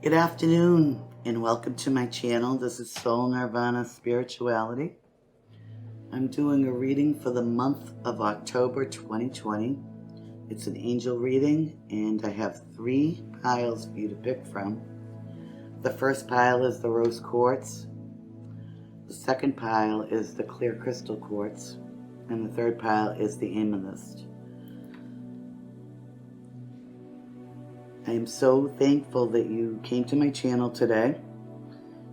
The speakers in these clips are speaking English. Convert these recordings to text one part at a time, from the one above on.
Good afternoon and welcome to my channel. This is Soul Nirvana Spirituality. I'm doing a reading for the month of October 2020. It's an angel reading and I have 3 piles for you to pick from. The first pile is the rose quartz. The second pile is the clear crystal quartz. And the third pile is the amethyst. I am so thankful that you came to my channel today.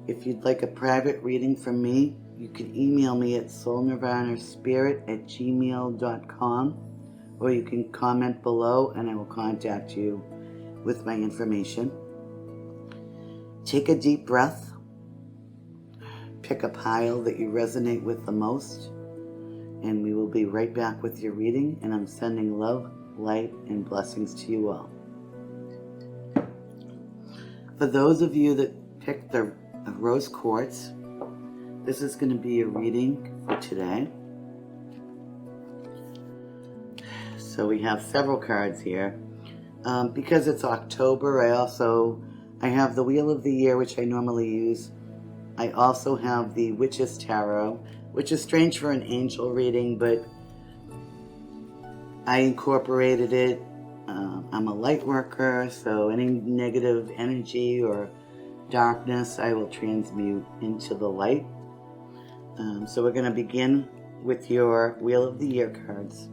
If you'd like a private reading from me, you can email me at soulnirvanaspirit@gmail.com, or you can comment below and I will contact you with my information. Take a deep breath. Pick a pile that you resonate with the most, and we will be right back with your reading, and I'm sending love, light, and blessings to you all. For those of you that picked the rose quartz, this is going to be a reading for today. So we have several cards here. Because it's October, I have the Wheel of the Year, which I normally use. I also have the Witch's Tarot, which is strange for an angel reading, but I incorporated it. I'm a light worker, so any negative energy or darkness I will transmute into the light. So we're going to begin with your Wheel of the Year cards.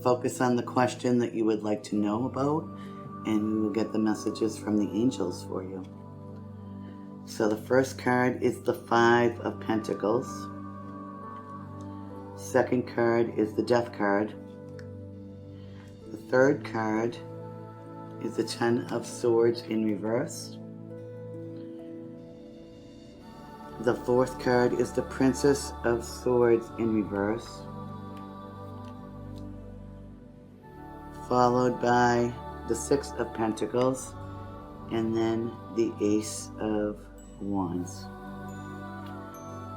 Focus on the question that you would like to know about, and we will get the messages from the angels for you. So the first card is the 5 of Pentacles. Second card is the Death card. The third card is the 10 of Swords in reverse. The fourth card is the Princess of Swords in reverse, followed by the 6 of Pentacles, and then the Ace of Wands.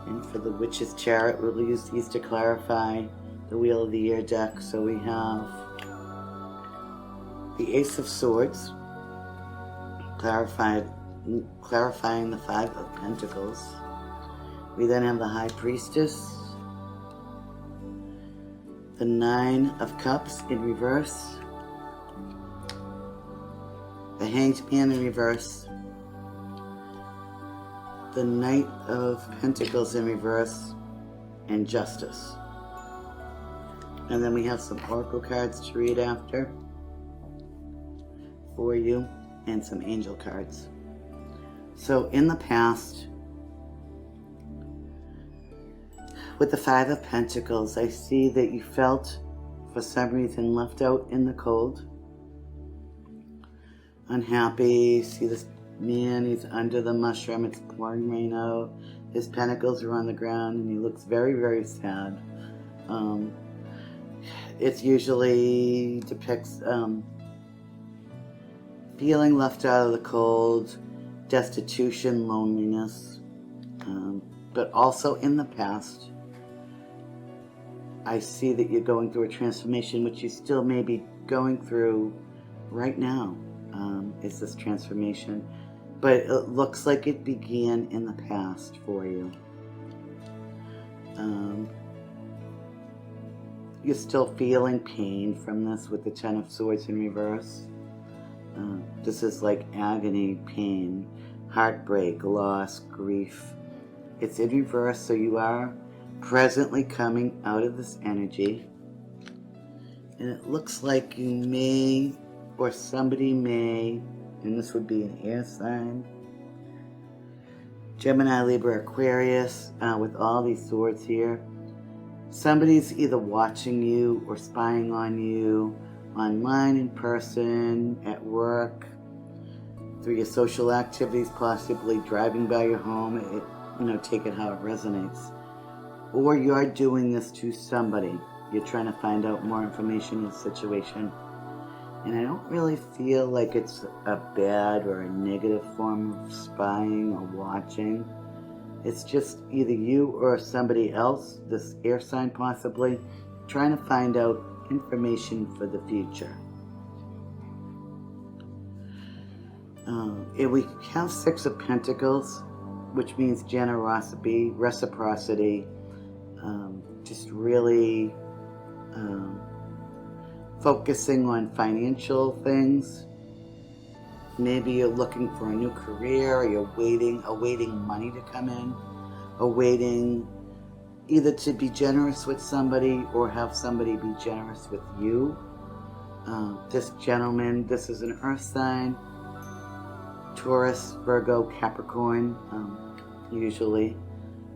And for the Witch's Chariot, we'll use these to clarify the Wheel of the Year deck. So we have the Ace of Swords, clarifying the 5 of Pentacles. We then have the High Priestess, the 9 of Cups in reverse, the Hanged Man in reverse, the Knight of Pentacles in reverse, and Justice. And then we have some oracle cards to read after for you, and some angel cards. So in the past, with the 5 of Pentacles, I see that you felt, for some reason, left out in the cold, unhappy. See this man, he's under the mushroom, it's pouring rain out, his pentacles are on the ground, and he looks very, very sad. It usually depicts feeling left out of the cold, destitution, loneliness, but also in the past, I see that you're going through a transformation, which you still may be going through right now. Is this transformation? But it looks like it began in the past for you. You're still feeling pain from this with the 10 of Swords in reverse. This is like agony, pain, heartbreak, loss, grief. It's in reverse, so you are presently coming out of this energy. And it looks like you may, or somebody may, and this would be an air sign, Gemini, Libra, Aquarius, with all these swords here. Somebody's either watching you or spying on you online, in person, at work, through your social activities, possibly driving by your home. Take it how it resonates. Or you're doing this to somebody. You're trying to find out more information in the situation. And I don't really feel like it's a bad or a negative form of spying or watching. It's just either you or somebody else, this air sign possibly, trying to find out information for the future. We have Six of Pentacles, which means generosity, reciprocity, just really focusing on financial things. Maybe you're looking for a new career, or you're awaiting money to come in, awaiting either to be generous with somebody or have somebody be generous with you. This gentleman, this is an earth sign, Taurus, Virgo, Capricorn, usually.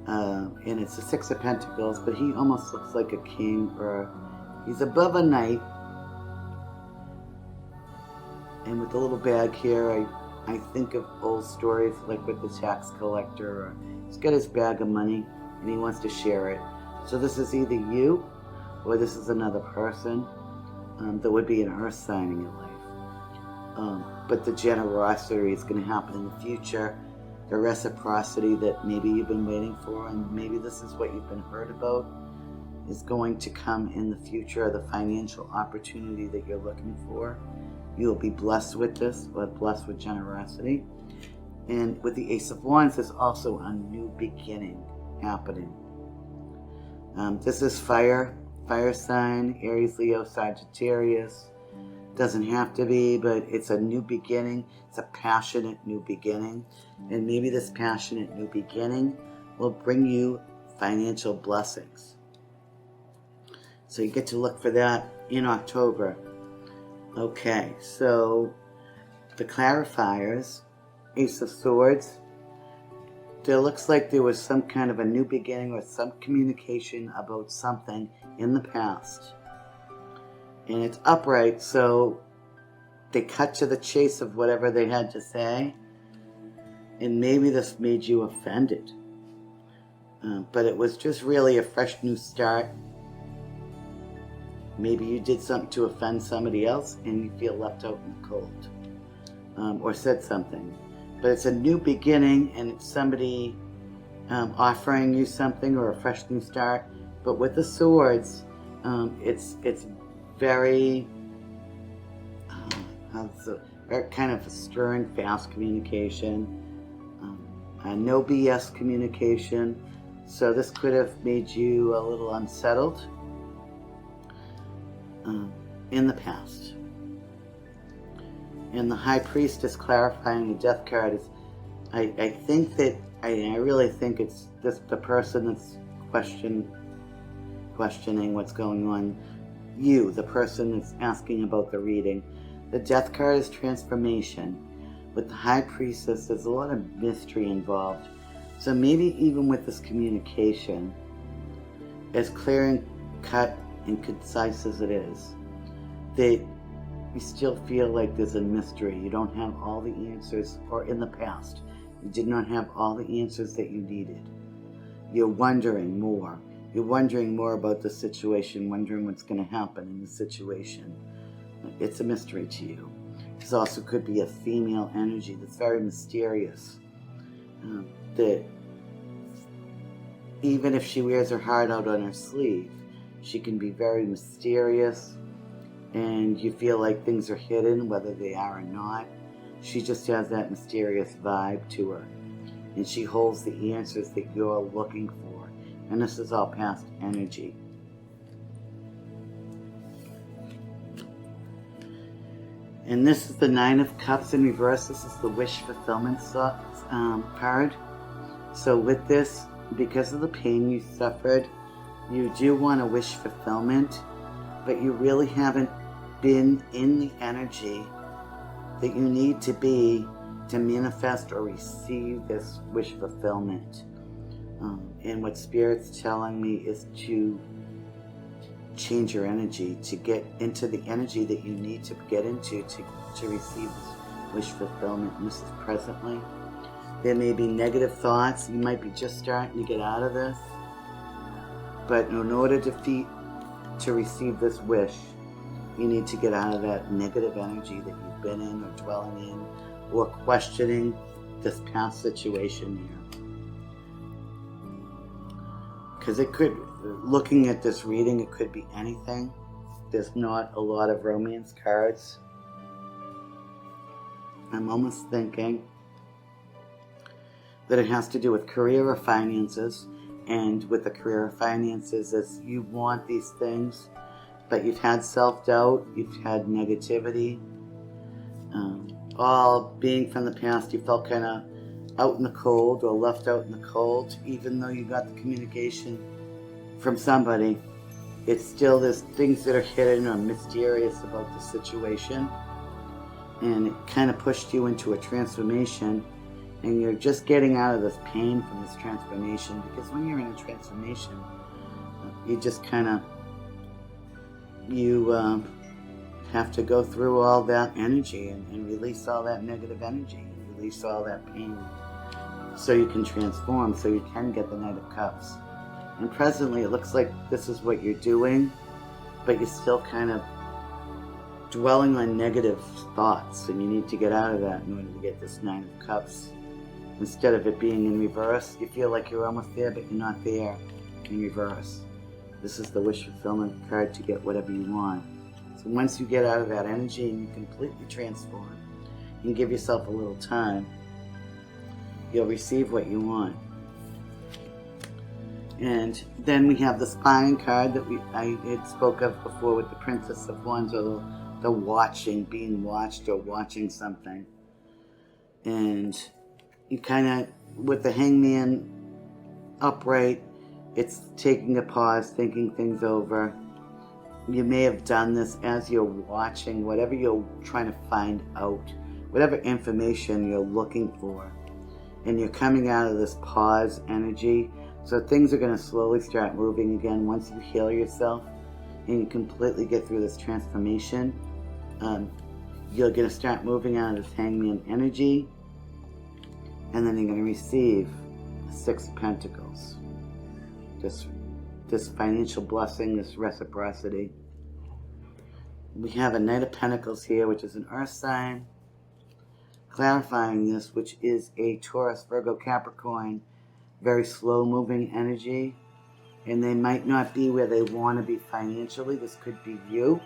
And it's the Six of Pentacles, but he almost looks like a king, or he's above a knight. And with the little bag here, I think of old stories like with the tax collector, or he's got his bag of money and he wants to share it. So this is either you or this is another person that would be an earth sign in your life. But the generosity is going to happen in the future. The reciprocity that maybe you've been waiting for, and maybe this is what you've been heard about, is going to come in the future. The financial opportunity that you're looking for, you'll be blessed with this, or blessed with generosity. And with the Ace of Wands, there's also a new beginning happening. This is fire sign, Aries, Leo, Sagittarius. Doesn't have to be, but it's a new beginning. It's a passionate new beginning. And maybe this passionate new beginning will bring you financial blessings. So you get to look for that in October. Okay, so the clarifiers, Ace of Swords. There looks like there was some kind of a new beginning or some communication about something in the past. And it's upright, so they cut to the chase of whatever they had to say. And maybe this made you offended. But it was just really a fresh new start. Maybe you did something to offend somebody else and you feel left out in the cold. Or said something. But it's a new beginning, and it's somebody offering you something, or a fresh new start. But with the swords, it's very kind of a stern, fast communication, no BS communication. So this could have made you a little unsettled in the past. And the High Priestess clarifying the Death card is, I really think it's the person that's questioning what's going on. You, the person that's asking about the reading. The Death card is transformation. With the High Priestess, there's a lot of mystery involved. So maybe even with this communication, as clear and cut and concise as it is, that you still feel like there's a mystery. You don't have all the answers, or in the past, you did not have all the answers that you needed. You're wondering more. You're wondering more about the situation, wondering what's going to happen in the situation. It's a mystery to you. This also could be a female energy that's very mysterious. That even if she wears her heart out on her sleeve, she can be very mysterious, and you feel like things are hidden, whether they are or not. She just has that mysterious vibe to her, and she holds the answers that you're looking for. And this is all past energy. And this is the Nine of Cups in reverse. This is the wish fulfillment card. So with this, because of the pain you suffered, you do want to wish fulfillment, but you really haven't been in the energy that you need to be to manifest or receive this wish fulfillment. And what Spirit's telling me is to change your energy, to get into the energy that you need to get into to receive this wish fulfillment. And this is presently. There may be negative thoughts. You might be just starting to get out of this. But in order to receive this wish, you need to get out of that negative energy that you've been in, or dwelling in, or questioning this past situation here. Because it could, looking at this reading, it could be anything. There's not a lot of romance cards. I'm almost thinking that it has to do with career or finances. And with the career or finances, is you want these things, but you've had self-doubt, you've had negativity, all being from the past. You felt kind of out in the cold or left out in the cold, even though you got the communication from somebody. It's still, there's things that are hidden or mysterious about the situation, and it kind of pushed you into a transformation, and you're just getting out of this pain from this transformation, because when you're in a transformation, you just kind of, you have to go through all that energy and release all that negative energy, and release all that pain, so you can transform, so you can get the Knight of Cups. And presently it looks like this is what you're doing, but you're still kind of dwelling on negative thoughts, and you need to get out of that in order to get this Nine of Cups. Instead of it being in reverse, you feel like you're almost there, but you're not there in reverse. This is the wish fulfillment card to get whatever you want. So once you get out of that energy and you completely transform and give yourself a little time, you'll receive what you want. And then we have the spying card that I had spoke of before with the Princess of Wands, or the watching, being watched or watching something. And you kind of, with the Hangman upright, it's taking a pause, thinking things over. You may have done this as you're watching whatever you're trying to find out, whatever information you're looking for. And you're coming out of this pause energy. So things are going to slowly start moving again once you heal yourself and you completely get through this transformation. You're going to start moving out of this Hangman energy, and then you're going to receive the Six of Pentacles. This financial blessing, this reciprocity. We have a Knight of Pentacles here, which is an earth sign, clarifying this, which is a Taurus, Virgo, Capricorn, very slow moving energy, and they might not be where they want to be financially. This could be you,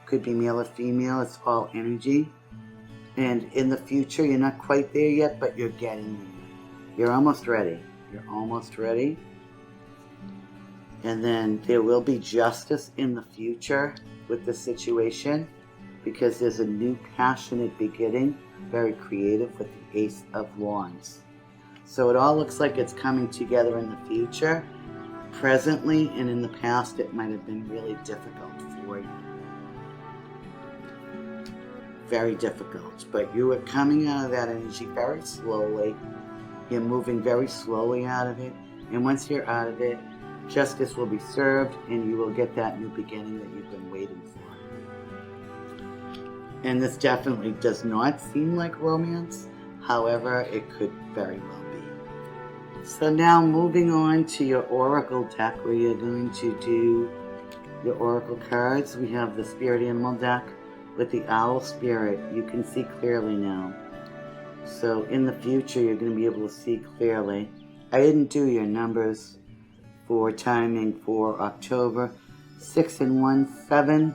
could be male or female. It's all energy, and in the future you're not quite there yet, but you're getting there. You're almost ready. You're almost ready. And then there will be justice in the future with this situation, because there's a new passionate beginning, very creative, with the Ace of Wands. So it all looks like it's coming together in the future. Presently and in the past, it might have been really difficult for you. Very difficult. But you are coming out of that energy very slowly. You're moving very slowly out of it. And once you're out of it, justice will be served, and you will get that new beginning that you've been waiting for. And this definitely does not seem like romance. However, it could very well be. So now moving on to your Oracle deck, where you're going to do your Oracle cards. We have the Spirit Animal deck with the Owl Spirit. You can see clearly now. So in the future, you're going to be able to see clearly. I didn't do your numbers for timing for October. 6 and 1, 7.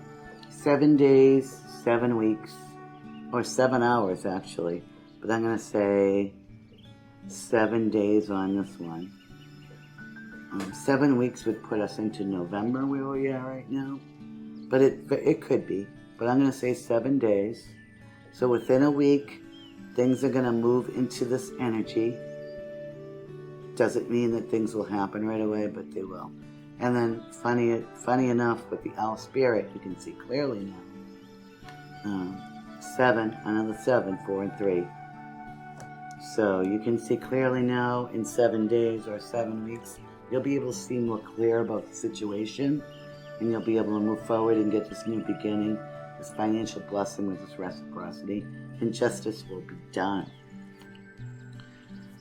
7 days, 7 weeks, or 7 hours actually. But I'm going to say 7 days on this one. 7 weeks would put us into November, where we are right now. But it could be. But I'm going to say 7 days. So within a week, things are going to move into this energy. Doesn't mean that things will happen right away, but they will. And then, funny enough, with the Owl Spirit, you can see clearly now. 7, another 7, 4 and 3. So you can see clearly now in 7 days or 7 weeks, you'll be able to see more clear about the situation, and you'll be able to move forward and get this new beginning, this financial blessing with this reciprocity, and justice will be done.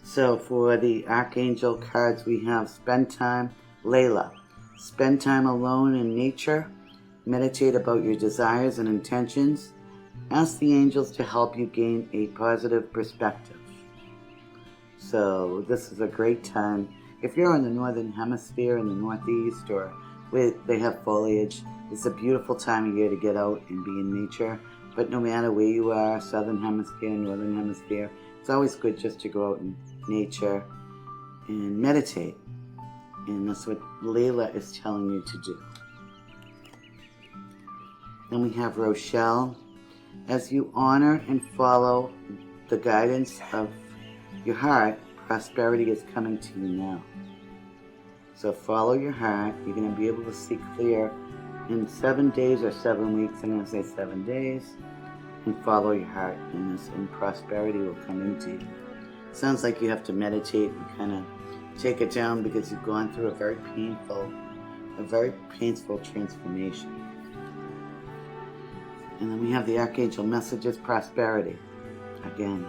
So for the Archangel cards, we have spend time, Layla. Spend time alone in nature. Meditate about your desires and intentions. Ask the angels to help you gain a positive perspective. So this is a great time. If you're in the northern hemisphere, in the northeast, or where they have foliage, it's a beautiful time of year to get out and be in nature. But no matter where you are, southern hemisphere, northern hemisphere, it's always good just to go out in nature and meditate. And that's what Layla is telling you to do. Then we have Rochelle. As you honor and follow the guidance of your heart, prosperity is coming to you now. So follow your heart. You're going to be able to see clear in 7 days or 7 weeks. I'm going to say 7 days. And follow your heart in this, and prosperity will come into you. Sounds like you have to meditate and kind of take it down because you've gone through a very painful transformation. And then we have the Archangel messages, prosperity. Again,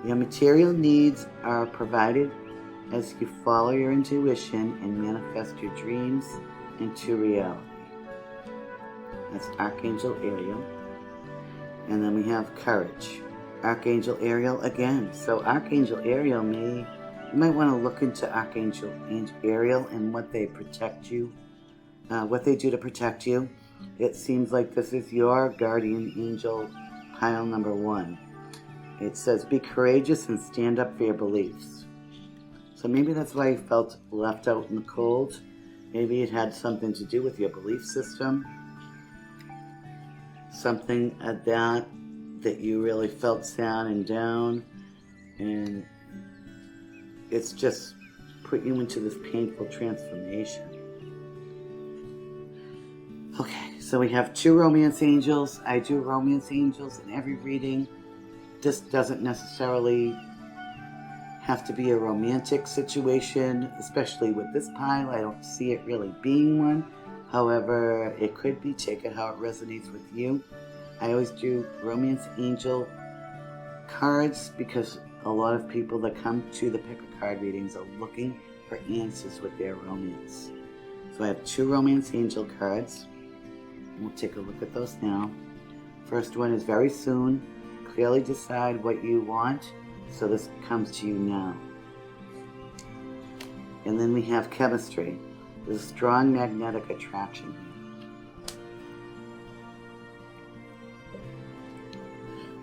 your material needs are provided as you follow your intuition and manifest your dreams into reality. That's Archangel Ariel. And then we have courage. Archangel Ariel again. So Archangel Ariel you might want to look into Archangel Ariel and what they protect you, what they do to protect you. It seems like this is your guardian angel, pile number 1. It says, be courageous and stand up for your beliefs. So maybe that's why you felt left out in the cold. Maybe it had something to do with your belief system. Something at that you really felt sad and down. And it's just put you into this painful transformation. Okay, so we have 2 romance angels. I do romance angels in every reading. This doesn't necessarily have to be a romantic situation, especially with this pile. I don't see it really being one. However, it could be. Take it how it resonates with you. I always do romance angel cards because a lot of people that come to the pick-a-card readings are looking for answers with their romance. So I have 2 romance angel cards. We'll take a look at those now. First one is very soon. Clearly decide what you want. So this comes to you now. And then we have chemistry. There's a strong magnetic attraction.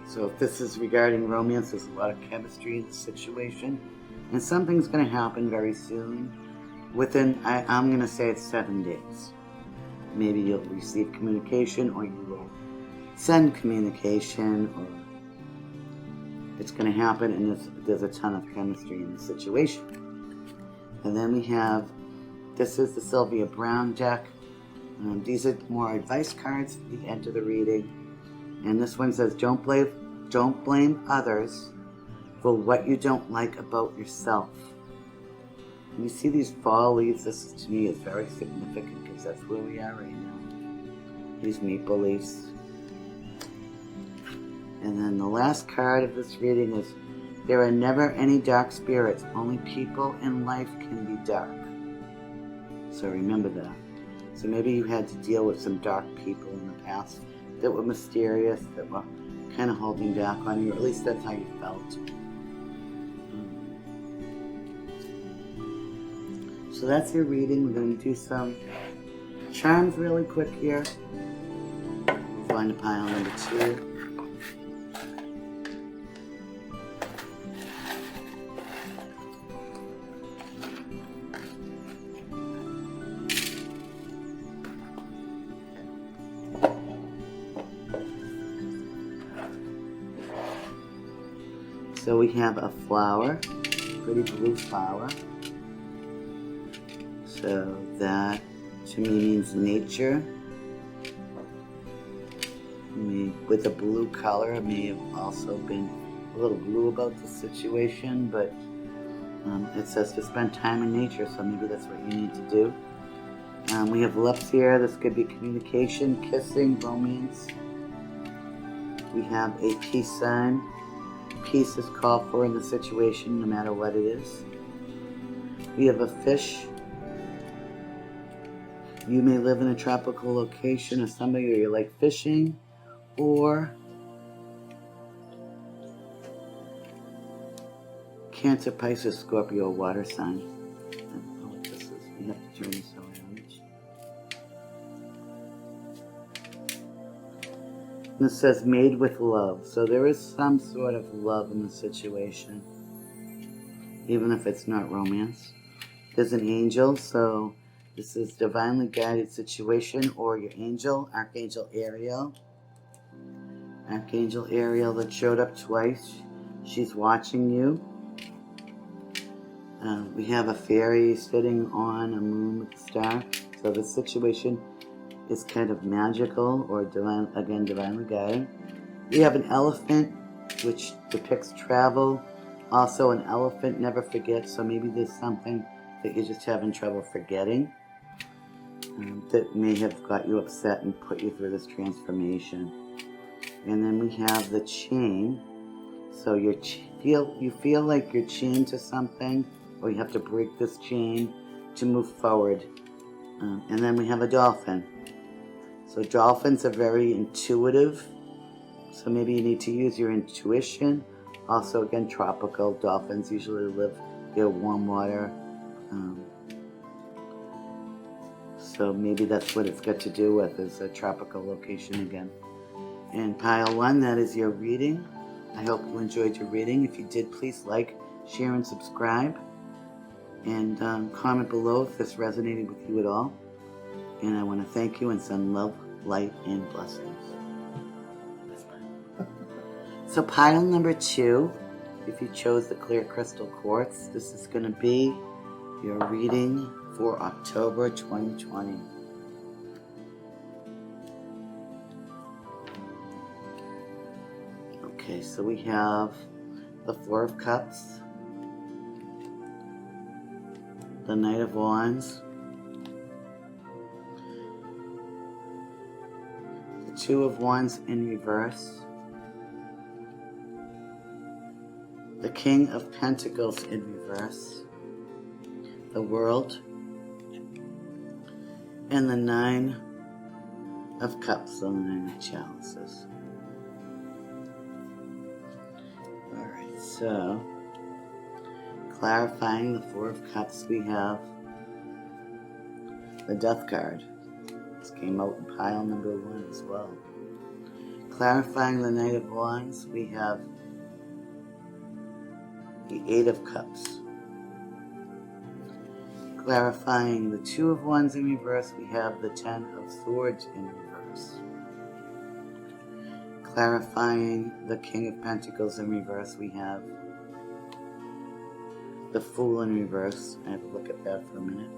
So if this is regarding romance, there's a lot of chemistry in the situation. And something's going to happen very soon. Within, I'm going to say it's 7 days. Maybe you'll receive communication, or you will send communication, or it's going to happen, and there's a ton of chemistry in the situation. And then we have, this is the Sylvia Brown deck. These are more advice cards for the end of the reading. And this one says, don't blame others for what you don't like about yourself. And you see these fall leaves, this to me is very significant because that's where we are right now. These maple leaves. And then the last card of this reading is, there are never any dark spirits. Only people in life can be dark. So remember that. So maybe you had to deal with some dark people in the past that were mysterious, that were kind of holding back on you, or at least that's how you felt. So that's your reading. We're going to do some charms really quick here. We'll find a pile number 2. So we have a flower, pretty blue flower. So that to me means nature. With a blue color, it may have also been a little blue about the situation, but it says to spend time in nature, so maybe that's what you need to do. We have lips here. This could be communication, kissing, romance. We have a peace sign. Peace is called for in the situation, no matter what it is. We have a fish. You may live in a tropical location or somebody, or you like fishing, or Cancer, Pisces, Scorpio, water sign. I don't know what this is. We have to turn this around. And it says made with love. So there is some sort of love in the situation, even if it's not romance. There's an angel, so this is divinely guided situation, or your angel, Archangel Ariel. Archangel Ariel that showed up twice. She's watching you. We have a fairy sitting on a moon with a star. So this situation is kind of magical, or divine, again, divinely guided. We have an elephant, which depicts travel. Also, an elephant never forgets, so maybe there's something that you're just having trouble forgetting that may have got you upset and put you through this transformation. And then we have the chain. So you feel like you're chained to something, or you have to break this chain to move forward. And then we have a dolphin. So dolphins are very intuitive. So maybe you need to use your intuition. Also, again, tropical dolphins usually live near warm water. So maybe that's what it's got to do with, is a tropical location again. And pile 1, that is your reading. I hope you enjoyed your reading. If you did, please like, share, and subscribe. And comment below if this resonated with you at all. And I want to thank you and send love, light, and blessings. So pile number 2, if you chose the clear crystal quartz, this is going to be your reading for October 2020. Okay, so we have the Four of Cups, the Knight of Wands, the Two of Wands in reverse, the King of Pentacles in reverse, the World, and the Nine of Cups, the Nine of Chalices. Alright, so clarifying the Four of Cups, we have the Death card. This came out in pile number 1 as well. Clarifying the Knight of Wands, we have the Eight of Cups. Clarifying the Two of Wands in reverse, we have the Ten of Swords in reverse. Clarifying the King of Pentacles in reverse, we have the Fool in reverse. I have to look at that for a minute.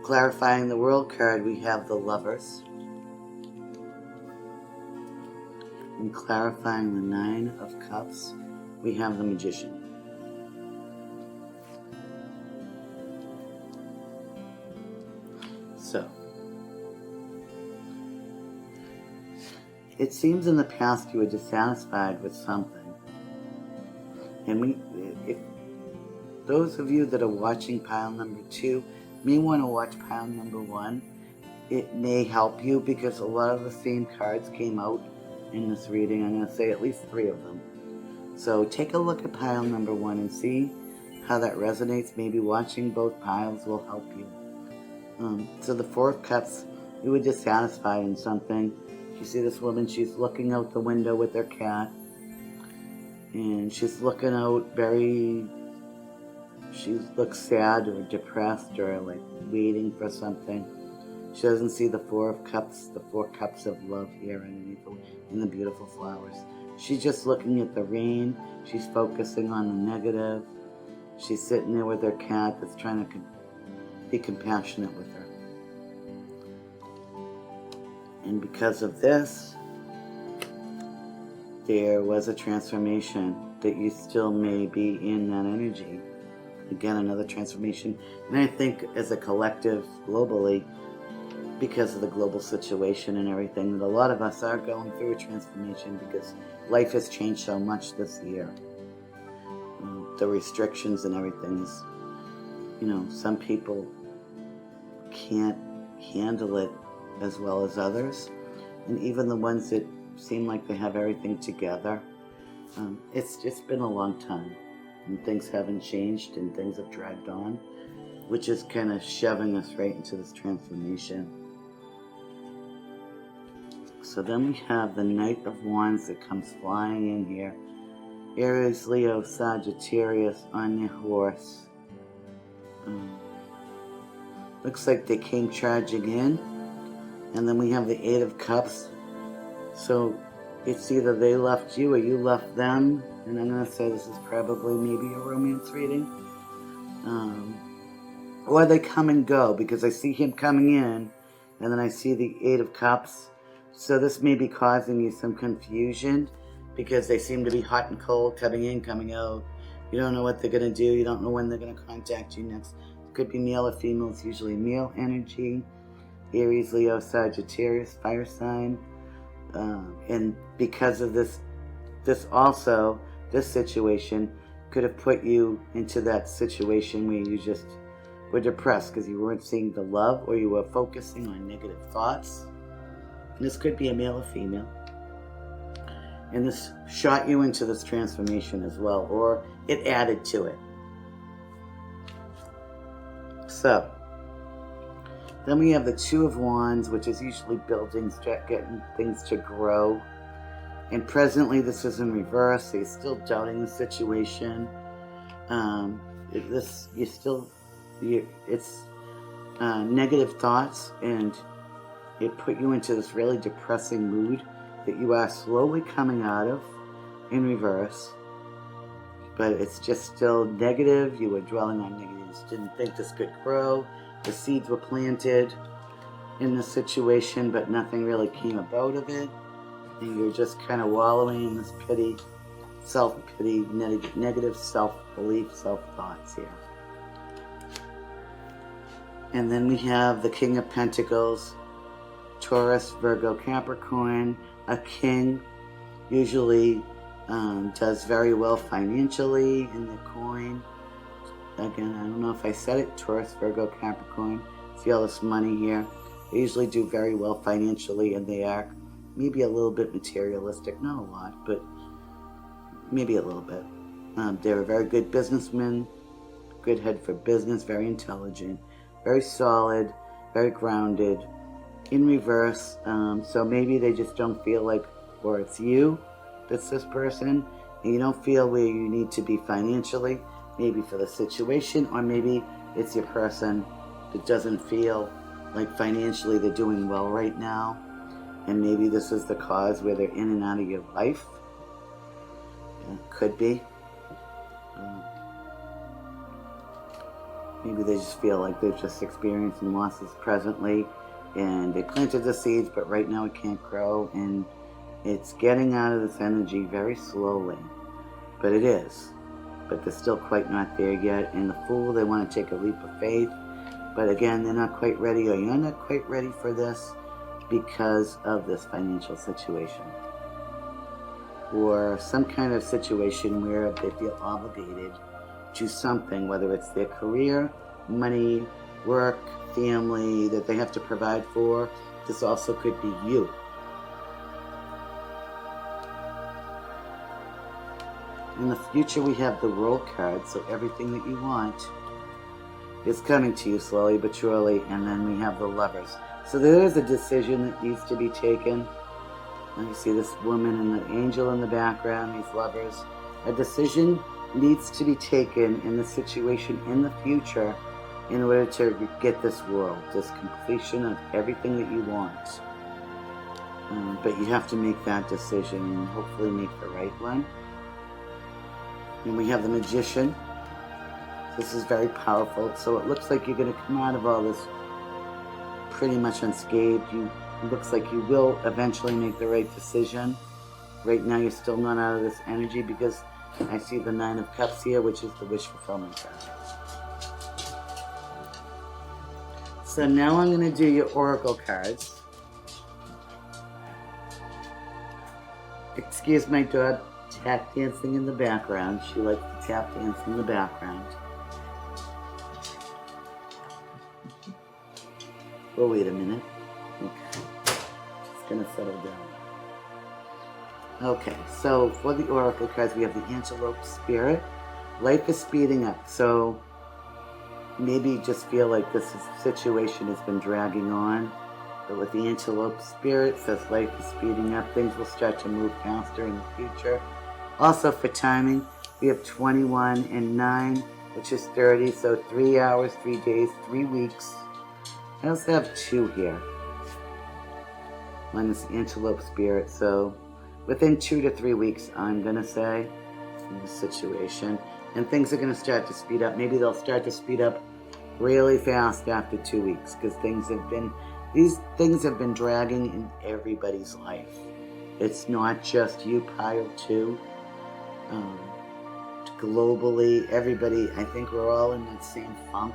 Clarifying the World card, we have the Lovers. And clarifying the Nine of Cups, we have the Magician. So, it seems in the past you were dissatisfied with something. And if those of you that are watching pile number 2 may want to watch pile number 1, it may help you because a lot of the same cards came out in this reading. I'm going to say at least 3 of them. So take a look at pile number 1 and see how that resonates. Maybe watching both piles will help you. So the Four of Cups, you were dissatisfied in something. You see this woman, she's looking out the window with her cat. And she's looking out she looks sad or depressed or like waiting for something. She doesn't see the Four of Cups, the 4 cups of love here underneath in the beautiful flowers. She's just looking at the rain. She's focusing on the negative. She's sitting there with her cat that's trying to be compassionate with her. And because of this, there was a transformation that you still may be in that energy. Again, another transformation. And I think as a collective globally, because of the global situation and everything, that a lot of us are going through a transformation because life has changed so much this year. The restrictions and everything is, some people can't handle it as well as others. And even the ones that seem like they have everything together, it's just been a long time. And things haven't changed and things have dragged on, which is kind of shoving us right into this transformation. So then we have the Knight of Wands that comes flying in here. Aries, Leo, Sagittarius on their horse. Looks like they came charging in. And then we have the Eight of Cups. So it's either they left you or you left them. And I'm going to say this is probably maybe a romance reading. Or they come and go, because I see him coming in and then I see the Eight of Cups. So this may be causing you some confusion because they seem to be hot and cold, coming in, coming out. You don't know what they're going to do. You don't know when they're going to contact you next. It could be male or female. It's usually male energy. Aries, Leo, Sagittarius, fire sign. And because of this situation could have put you into that situation where you just were depressed because you weren't seeing the love, or you were focusing on negative thoughts. And this could be a male or female. And this shot you into this transformation as well, or it added to it. So, then we have the Two of Wands, which is usually building, getting things to grow. And presently this is in reverse, so you're still doubting the situation. It's negative thoughts, and it put you into this really depressing mood that you are slowly coming out of in reverse. But it's just still negative. You were dwelling on negatives. Didn't think this could grow. The seeds were planted in this situation, but nothing really came about of it. And you're just kind of wallowing in this pity, self-pity, negative self-belief, self-thoughts here. And then we have the King of Pentacles, Taurus, Virgo, Capricorn. A king usually does very well financially in the coin. Again, I don't know if I said it, Taurus, Virgo, Capricorn. See all this money here. They usually do very well financially, and they are maybe a little bit materialistic. Not a lot, but maybe a little bit. They're a very good businessman, good head for business, very intelligent, very solid, very grounded. In reverse, so maybe they just don't feel like, or it's you that's this person, and you don't feel where you need to be financially, maybe for the situation, or maybe it's your person that doesn't feel like financially they're doing well right now, and maybe this is the cause where they're in and out of your life. Could be. Maybe they just feel like they've just experienced some losses presently, and they planted the seeds, but right now it can't grow, and it's getting out of this energy very slowly. But it is. But they're still quite not there yet. And the Fool, they want to take a leap of faith, but again, they're not quite ready, or you're not quite ready for this because of this financial situation. Or some kind of situation where they feel obligated to something, whether it's their career, money, work, family that they have to provide for. This also could be you. In the future, we have the World card, so everything that you want is coming to you slowly but surely. And then we have the Lovers. So there is a decision that needs to be taken. And you see this woman and the angel in the background, these lovers. A decision needs to be taken in the situation in the future in order to get this world, this completion of everything that you want. But you have to make that decision and hopefully make the right one. And we have the Magician. This is very powerful. So it looks like you're going to come out of all this pretty much unscathed. It looks like you will eventually make the right decision. Right now you're still not out of this energy because I see the Nine of Cups here, which is the wish fulfillment card. So now I'm going to do your oracle cards. Excuse my dog tap dancing in the background. She likes to tap dance in the background. Oh, wait a minute. Okay. It's going to settle down. Okay, so for the oracle cards, we have the Antelope Spirit. Life is speeding up, so maybe you just feel like this situation has been dragging on, But with the Antelope Spirit, says life is speeding up. Things will start to move faster in the future. Also for timing, we have 21 and 9, which is 30. So 3 hours, 3 days, 3 weeks. I also have 2 here. One is Antelope Spirit. So within 2 to 3 weeks, I'm going to say, in this situation. And things are going to start to speed up. Maybe they'll start to speed up really fast after 2 weeks, because these things have been dragging in everybody's life. It's not just you, Pile 2. Globally, everybody, I think we're all in that same funk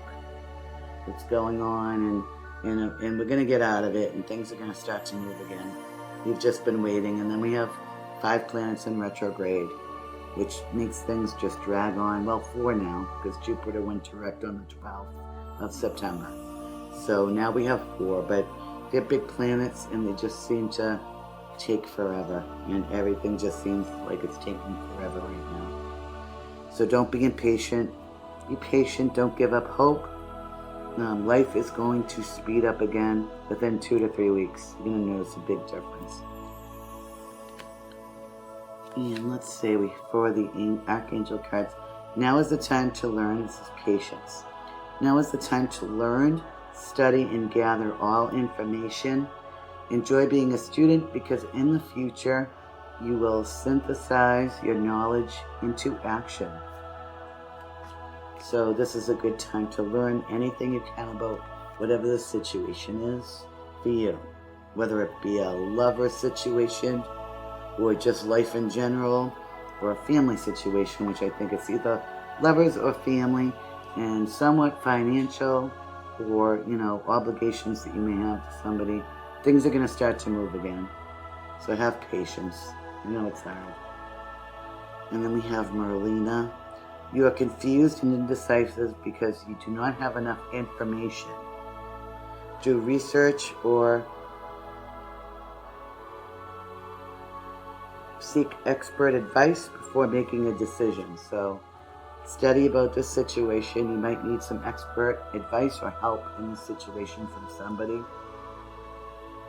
that's going on, and we're going to get out of it, and things are going to start to move again. We've just been waiting, and then we have 5 planets in retrograde, which makes things just drag on. Well, 4 now, because Jupiter went direct on the 12th of September. So now we have 4, but they're big planets, and they just seem to take forever, and everything just seems like it's taking forever right now. So don't be impatient. Be patient. Don't give up hope. Life is going to speed up again within 2 to 3 weeks. You're going to notice a big difference. And let's say for the Archangel cards, now is the time to learn. This is patience. Now is the time to learn, study, and gather all information. Enjoy being a student, because in the future, you will synthesize your knowledge into action. So this is a good time to learn anything you can about whatever the situation is for you. Whether it be a lover situation, or just life in general, or a family situation, which I think it's either lovers or family, and somewhat financial, or, obligations that you may have to somebody. Things are going to start to move again. So have patience. I know it's hard. And then we have Merlina. You are confused and indecisive because you do not have enough information. Do research or seek expert advice before making a decision. So study about this situation. You might need some expert advice or help in this situation from somebody.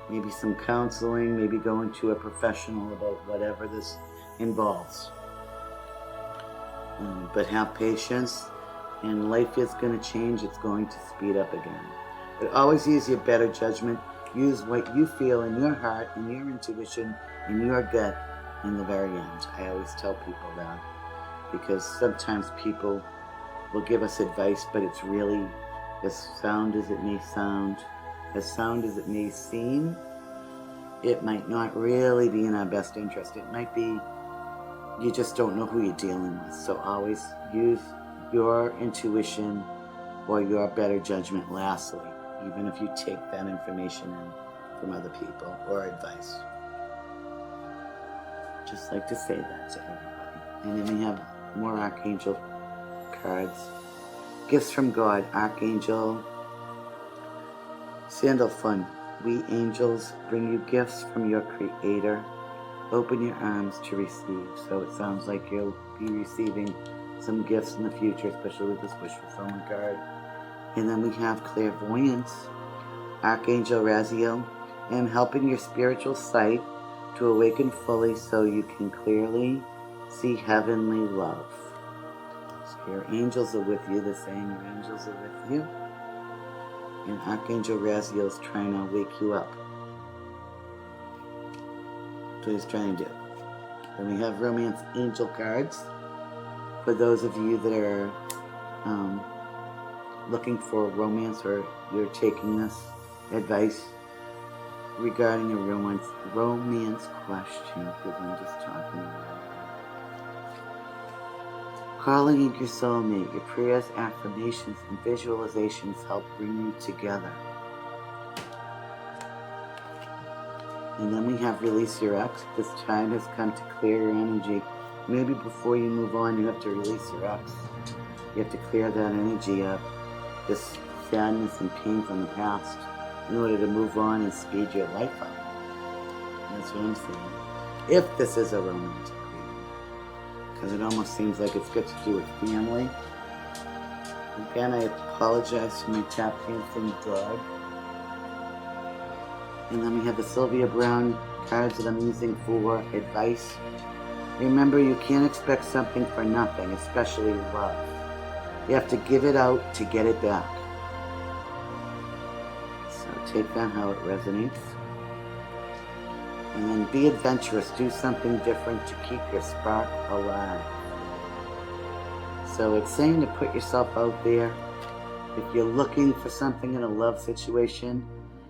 Maybe some counseling, maybe going to a professional about whatever this involves. But have patience, and life is going to change. It's going to speed up again. But always use your better judgment. Use what you feel in your heart, in your intuition, in your gut in the very end. I always tell people that, because sometimes people will give us advice, but it's really, as sound as it may sound, as sound as it may seem, it might not really be in our best interest. It might be you just don't know who you're dealing with. So always use your intuition or your better judgment lastly, even if you take that information in from other people or advice. Just like to say that to everybody. And then we have more Archangel cards. Gifts from God, Archangel Sandalphon. We angels bring you gifts from your Creator. Open your arms to receive. So it sounds like you'll be receiving some gifts in the future, especially with this Wish Fulfillment card. And then we have Clairvoyance, Archangel Raziel. I am helping your spiritual sight to awaken fully so you can clearly see heavenly love. So your angels are with you. They're saying your angels are with you. And Archangel Raziel is trying to wake you up. That's what he's trying to do. Then we have Romance Angel cards. For those of you that are looking for romance, or you're taking this advice regarding a romance question, because I'm just talking about it. Calling in your soulmate, your prayers, affirmations, and visualizations help bring you together. And then we have Release Your Ex. This time has come to clear your energy. Maybe before you move on, you have to release your ex. You have to clear that energy up, this sadness and pain from the past, in order to move on and speed your life up. That's what I'm saying. If this is a romantic reading, because it almost seems like it's got to do with family. Again, I apologize for my tap dancing dog. And then we have the Sylvia Brown cards that I'm using for advice. Remember, you can't expect something for nothing, especially love. You have to give it out to get it back. So take that how it resonates. And then be adventurous. Do something different to keep your spark alive. So it's saying to put yourself out there. If you're looking for something in a love situation,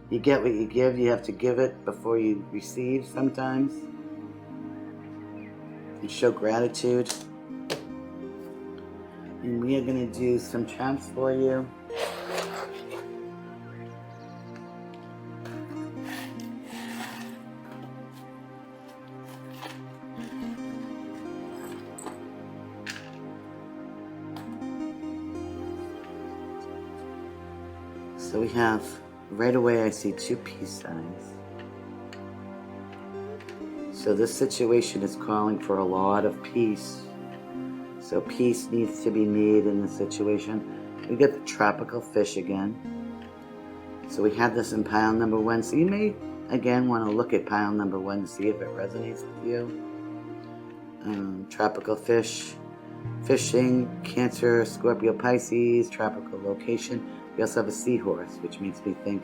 you get what you give. You have to give it before you receive sometimes. And show gratitude. And we are going to do some charms for you. So we have, right away I see 2 peace signs. So this situation is calling for a lot of peace. So peace needs to be made in this situation. We get the tropical fish again. So we have this in pile number 1. So you may, again, want to look at pile number 1 to see if it resonates with you. Tropical fish, fishing, Cancer, Scorpio, Pisces, tropical location. We also have a seahorse, which makes me think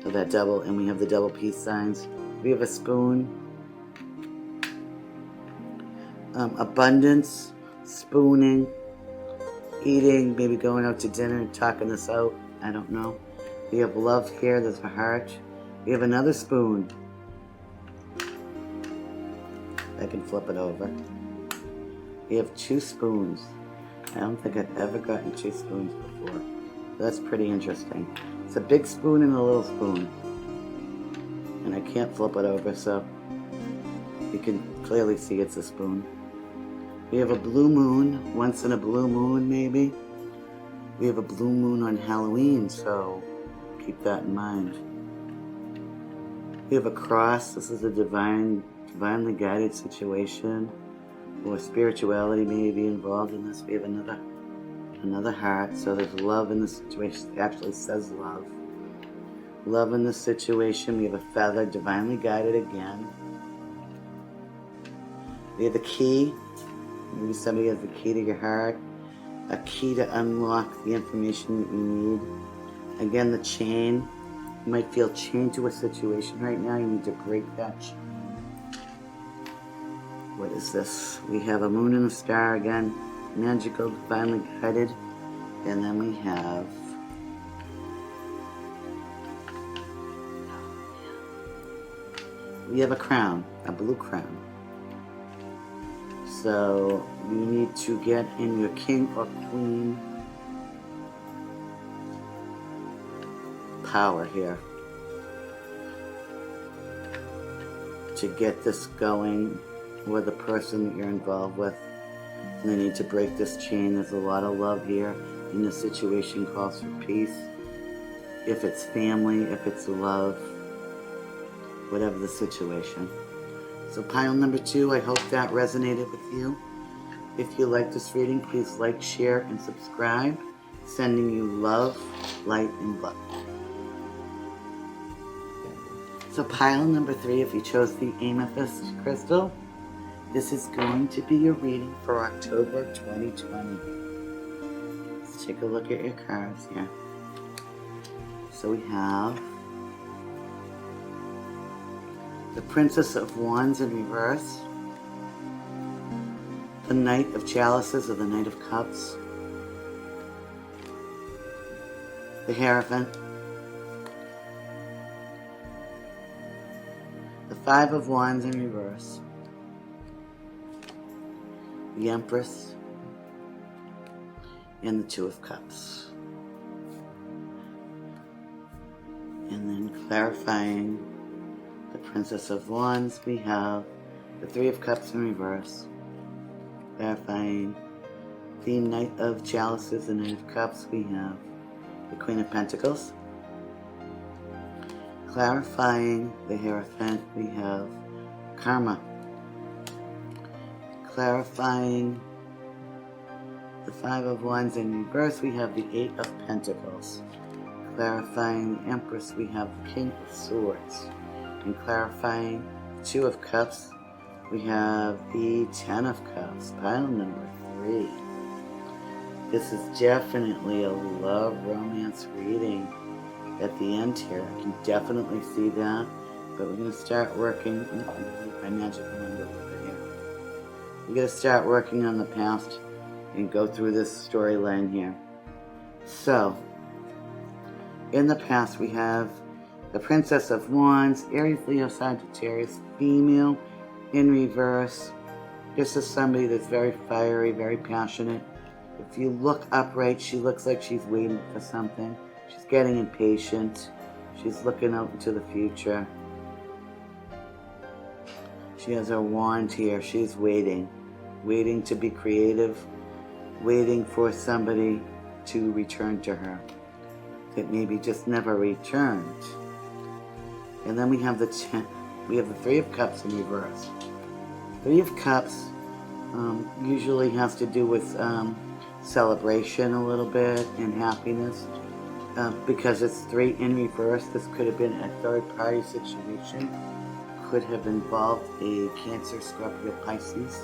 of that double, and we have the double peace signs. We have a spoon, abundance, spooning, eating, maybe going out to dinner and talking this out. I don't know. We have love here. There's a heart. We have another spoon. I can flip it over. We have 2 spoons. I don't think I've ever gotten 2 spoons before. That's pretty interesting. It's a big spoon and a little spoon. And I can't flip it over, so you can clearly see it's a spoon. We have a blue moon, once in a blue moon maybe. We have a blue moon on Halloween, so keep that in mind. We have a cross. This is a divinely guided situation, or spirituality may be involved in this. We have another heart, so there's love in this situation. It actually says love. Love in this situation. We have a feather, divinely guided again. We have the key. Maybe somebody has the key to your heart. A key to unlock the information that you need. Again, the chain. You might feel chained to a situation right now. You need to break that chain. What is this? We have a moon and a star again. Magical, divinely guided. And then we have a crown, a blue crown. So you need to get in your king or queen power here to get this going with the person that you're involved with. And they need to break this chain. There's a lot of love here, and the situation calls for peace. If it's family, if it's love, whatever the situation. So pile number 2, I hope that resonated with you. If you like this reading, please like, share, and subscribe. Sending you love, light, and love. So pile number 3, if you chose the amethyst crystal, this is going to be your reading for October 2020. Let's take a look at your cards here. So we have the Princess of Wands in reverse, the Knight of Chalices or the Knight of Cups, the Hierophant, the Five of Wands in reverse, the Empress, and the Two of Cups. And then clarifying the Princess of Wands, we have the Three of Cups in reverse. Clarifying the Knight of Chalices, the Knight of Cups, we have the Queen of Pentacles. Clarifying the Hierophant, we have Karma. Clarifying the Five of Wands in reverse, we have the Eight of Pentacles. Clarifying the Empress, we have the King of Swords. And clarifying the Two of Cups, we have the Ten of Cups, pile number 3. This is definitely a love romance reading at the end here. I can definitely see that. But we're going to start working. My magic wand over here. We're going to start working on the past and go through this storyline here. So, in the past we have the Princess of Wands, Aries, Leo, Sagittarius, female in reverse. This is somebody that's very fiery, very passionate. If you look upright, she looks like she's waiting for something. She's getting impatient. She's looking out into the future. She has her wand here. She's waiting to be creative, waiting for somebody to return to her that maybe just never returned. And then we have the Three of Cups in reverse. Three of Cups usually has to do with celebration a little bit and happiness. Because it's 3 in reverse, this could have been a third-party situation. Could have involved a Cancer, Scorpio, Pisces,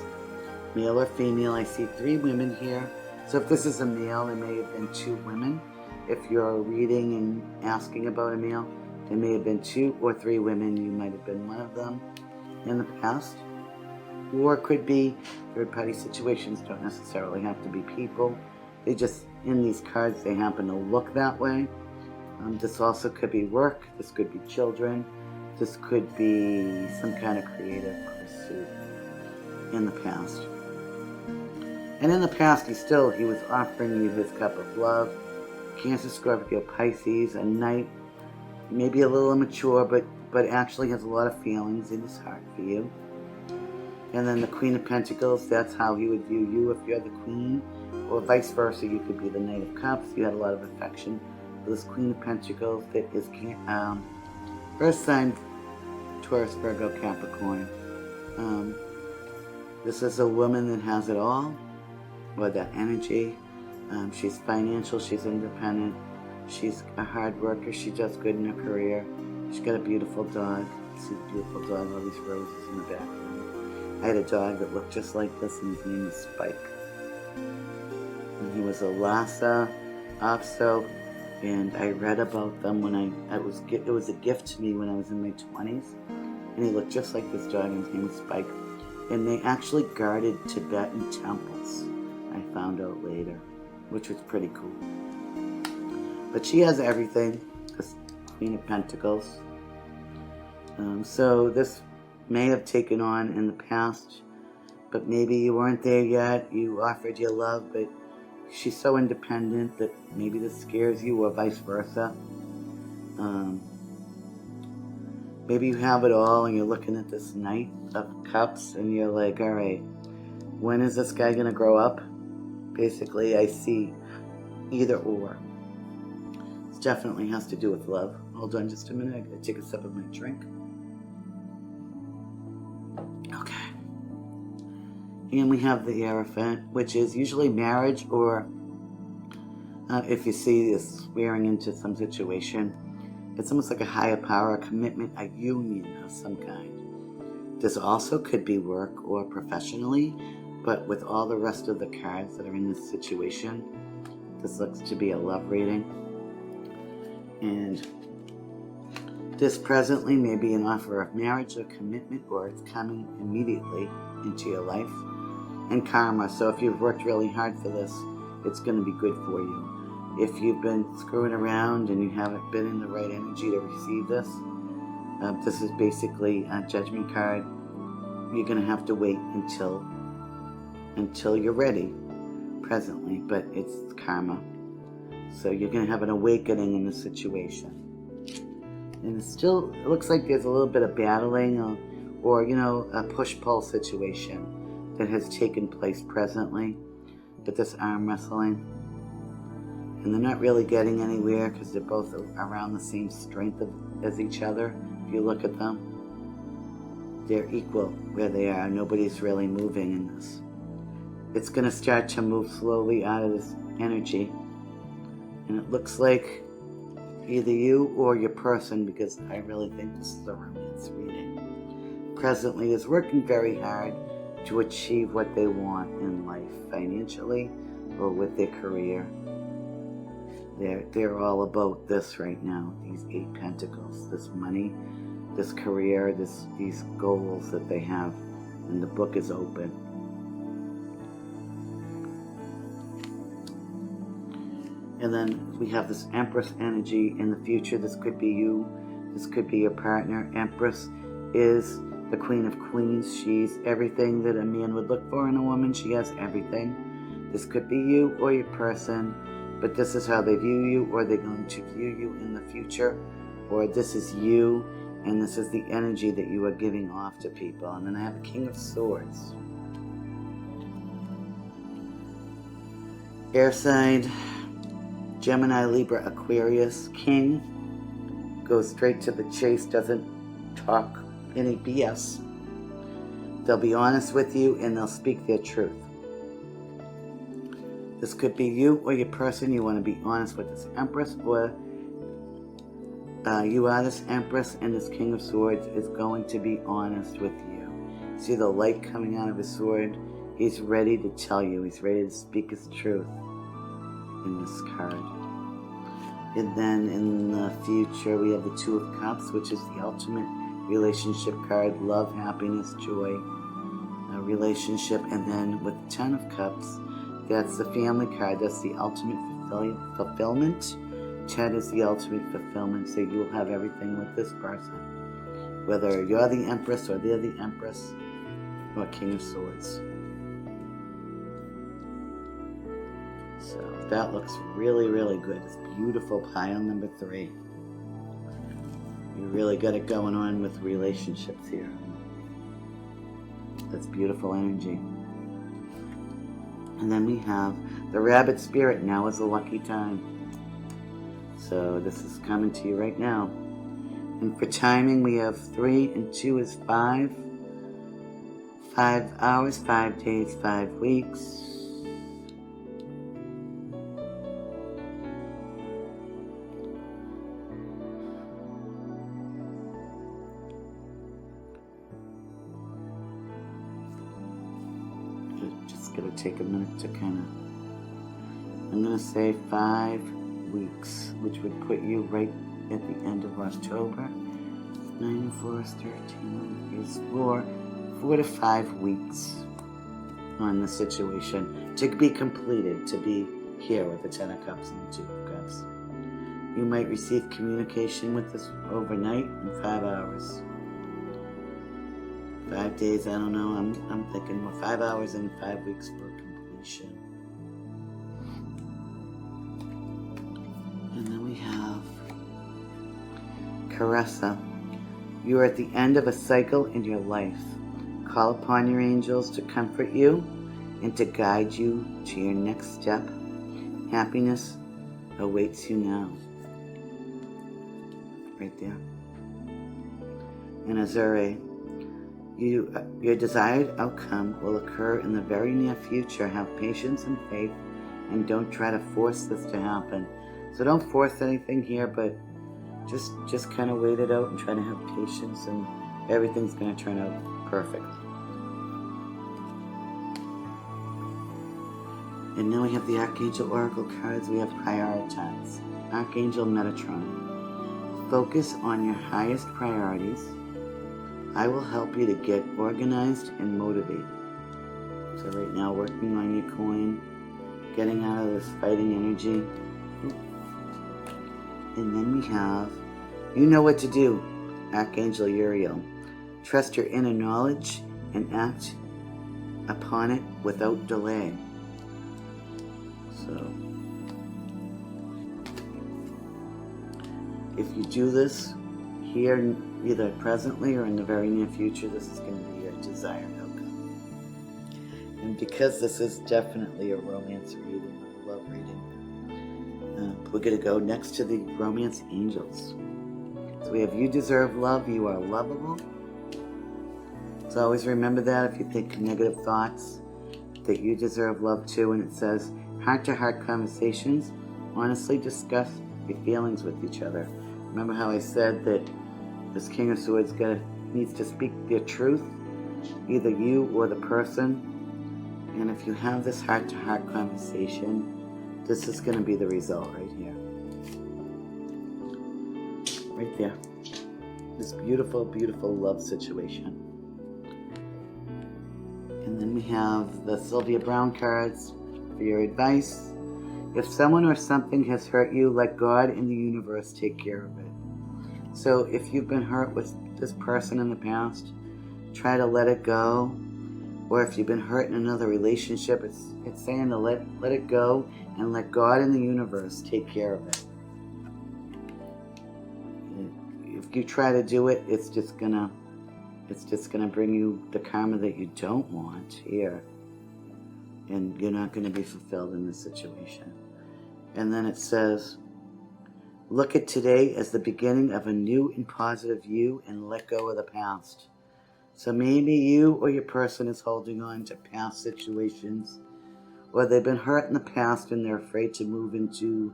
male or female. I see 3 women here. So if this is a male, there may have been 2 women. If you're reading and asking about a male, there may have been 2 or 3 women. You might have been one of them in the past. Or it could be third-party situations. Don't necessarily have to be people. They just, in these cards, they happen to look that way. This also could be work. This could be children. This could be some kind of creative pursuit in the past. And in the past, he was offering you his cup of love. Cancer, Scorpio, Pisces, a knight, maybe a little immature, but actually has a lot of feelings in his heart for you. And then the Queen of Pentacles, that's how he would view you if you're the Queen. Or vice versa, you could be the Knight of Cups. You had a lot of affection for this Queen of Pentacles that is first sign Taurus, Virgo, Capricorn. This is a woman that has it all, or that energy. She's financial, she's independent, she's a hard worker, she does good in her career. She's got a beautiful dog. See the beautiful dog, all these roses in the background. I had a dog that looked just like this, and his name is Spike. And he was a Lhasa Apso, and I read about them when it was a gift to me when I was in my 20s. And he looked just like this dog, and his name was Spike. And they actually guarded Tibetan temples, I found out later, which was pretty cool. But she has everything, this Queen of Pentacles. So this may have taken on in the past, but maybe you weren't there yet. You offered your love, but she's so independent that maybe this scares you, or vice versa. Maybe you have it all and you're looking at this Knight of Cups and you're like, all right, when is this guy going to grow up? Basically, I see either or. This definitely has to do with love. Hold on just a minute. I got to take a sip of my drink. Okay. And we have the Hierophant, which is usually marriage, or if you see this swearing into some situation, it's almost like a higher power, a commitment, a union of some kind. This also could be work or professionally, but with all the rest of the cards that are in this situation, this looks to be a love reading. And this presently may be an offer of marriage or commitment, or it's coming immediately into your life. And karma, so if you've worked really hard for this, it's going to be good for you. If you've been screwing around and you haven't been in the right energy to receive this, this is basically a judgment card. You're going to have to wait until you're ready presently, but it's karma. So you're going to have an awakening in the situation. And it looks like there's a little bit of battling or a push-pull situation that has taken place presently, but this arm wrestling. And they're not really getting anywhere because they're both around the same strength as each other. If you look at them, they're equal where they are. Nobody's really moving in this. It's going to start to move slowly out of this energy. And it looks like either you or your person, because I really think this is a romance reading, presently is working very hard to achieve what they want in life, financially or with their career. They're all about this right now, these 8 Pentacles, this money, this career, these goals that they have, and the book is open. And then we have this Empress energy in the future. This could be you, this could be your partner. Empress is the Queen of Queens. She's everything that a man would look for in a woman. She has everything. This could be you or your person, but this is how they view you, or they're going to view you in the future, or this is you, and this is the energy that you are giving off to people. And then I have the King of Swords. Air sign, Gemini, Libra, Aquarius. King goes straight to the chase, doesn't talk any BS. They'll be honest with you and they'll speak their truth. This could be you or your person. You want to be honest with this Empress, or you are this Empress, and this King of Swords is going to be honest with you. See the light coming out of his sword? He's ready to tell you. He's ready to speak his truth in this card. And then in the future, we have the Two of Cups, which is the ultimate relationship card. Love, happiness, joy, relationship. And then with the Ten of Cups, that's the family card. That's the ultimate fulfillment. 10 is the ultimate fulfillment. So you will have everything with this person, whether you're the Empress or they're the Empress or King of Swords. So that looks really, really good. It's beautiful. Pile number 3. You really got it going on with relationships here. That's beautiful energy. And then we have the Rabbit Spirit. Now is the lucky time. So this is coming to you right now. And for timing, we have 3 and 2 is 5. 5 hours, 5 days, 5 weeks. Just gonna take a minute to kind of, I'm gonna say 5 weeks, which would put you right at the end of October. 9, 4 is 13, is 4 to 5 weeks on the situation to be completed, to be here with the 10 of Cups and the 2 of Cups. You might receive communication with this overnight in 5 hours. 5 days, I don't know. I'm thinking more 5 hours and 5 weeks for completion. And then we have Caressa. You are at the end of a cycle in your life. Call upon your angels to comfort you and to guide you to your next step. Happiness awaits you now. Right there. And Azure, your desired outcome will occur in the very near future. Have patience and faith, and don't try to force this to happen. So don't force anything here, but just kind of wait it out and try to have patience, and everything's going to turn out perfect. And now we have the Archangel Oracle cards. We have Prioritize. Archangel Metatron. Focus on your highest priorities. I will help you to get organized and motivated. So right now, working on your coin, getting out of this fighting energy. And then we have, you know what to do, Archangel Uriel. Trust your inner knowledge and act upon it without delay. So, if you do this here, either presently or in the very near future, this is going to be your desired outcome. And because this is definitely a romance reading, a love reading, we're going to go next to the Romance Angels. So we have, you deserve love, you are lovable. So always remember that if you think negative thoughts, that you deserve love too. And it says, heart-to-heart conversations honestly discuss your feelings with each other. Remember how I said that this King of Swords needs to speak their truth, either you or the person. And if you have this heart-to-heart conversation, this is going to be the result right here. Right there. This beautiful, beautiful love situation. And then we have the Sylvia Brown cards for your advice. If someone or something has hurt you, let God and the universe take care of it. So if you've been hurt with this person in the past, try to let it go. Or if you've been hurt in another relationship, it's saying to let it go and let God and the universe take care of it. If you try to do it, it's just gonna bring you the karma that you don't want here. And you're not gonna be fulfilled in this situation. And then it says, look at today as the beginning of a new and positive you and let go of the past. So maybe you or your person is holding on to past situations, or they've been hurt in the past and they're afraid to move into,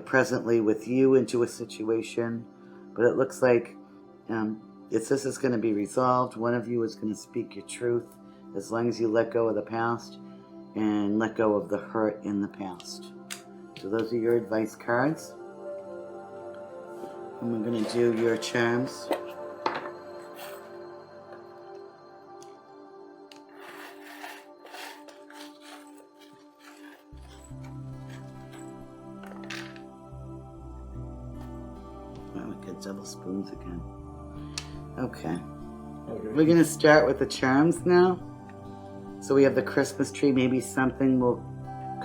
presently with you into a situation. But it looks like this is going to be resolved. One of you is going to speak your truth as long as you let go of the past and let go of the hurt in the past. So those are your advice cards. And we're going to do your charms. Double spoons again. Okay. We're going to start with the charms now. So we have the Christmas tree. Maybe something will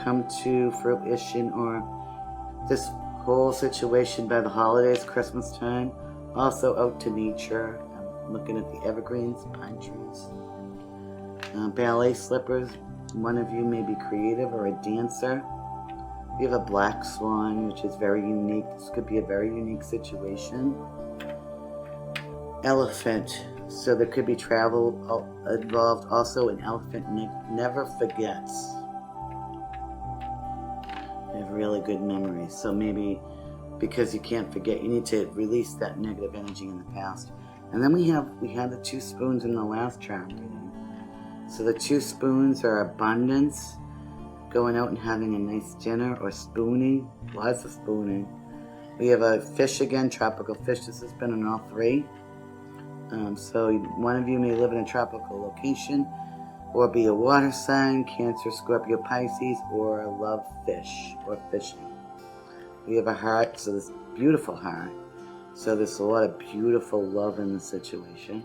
come to fruition, or this whole situation by the holidays, Christmas time. Also out to nature. I'm looking at the evergreens, pine trees. Ballet slippers. One of you may be creative or a dancer. We have a black swan, which is very unique. This could be a very unique situation. Elephant. So there could be travel involved. Also, an elephant never forgets. They have really good memory. So maybe because you can't forget, you need to release that negative energy in the past. And then we had the 2 spoons in the last charm reading. So the 2 spoons are abundance. Going out and having a nice dinner, or spooning, lots of spooning. We have a fish again, tropical fish. This has been on all 3. So one of you may live in a tropical location, or be a water sign, Cancer, Scorpio, Pisces, or love fish or fishing. We have a heart, so this beautiful heart. So there's a lot of beautiful love in the situation.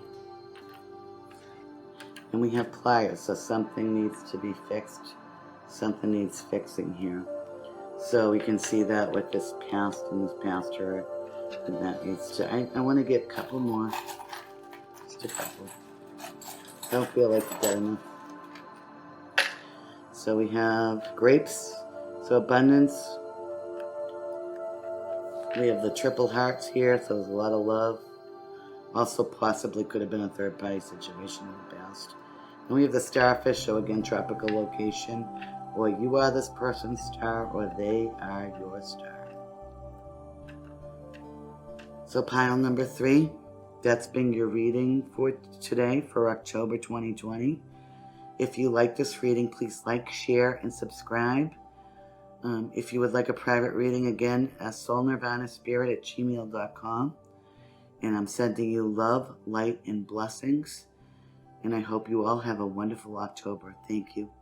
And we have pliers, so something needs to be fixed. Something needs fixing here. So we can see that with this past and this past hurt. And that needs to, I want to get a couple more. Just a couple. I don't feel like I've got enough. So we have grapes. So abundance. We have the triple hearts here, so there's a lot of love. Also possibly could have been a third party situation in the past. And we have the starfish, so again, tropical location. Or you are this person's star, or they are your star. So pile number 3, that's been your reading for today for October 2020. If you like this reading, please like, share, and subscribe. If you would like a private reading, again, soulnirvanaspirit@gmail.com. And I'm sending you love, light, and blessings. And I hope you all have a wonderful October. Thank you.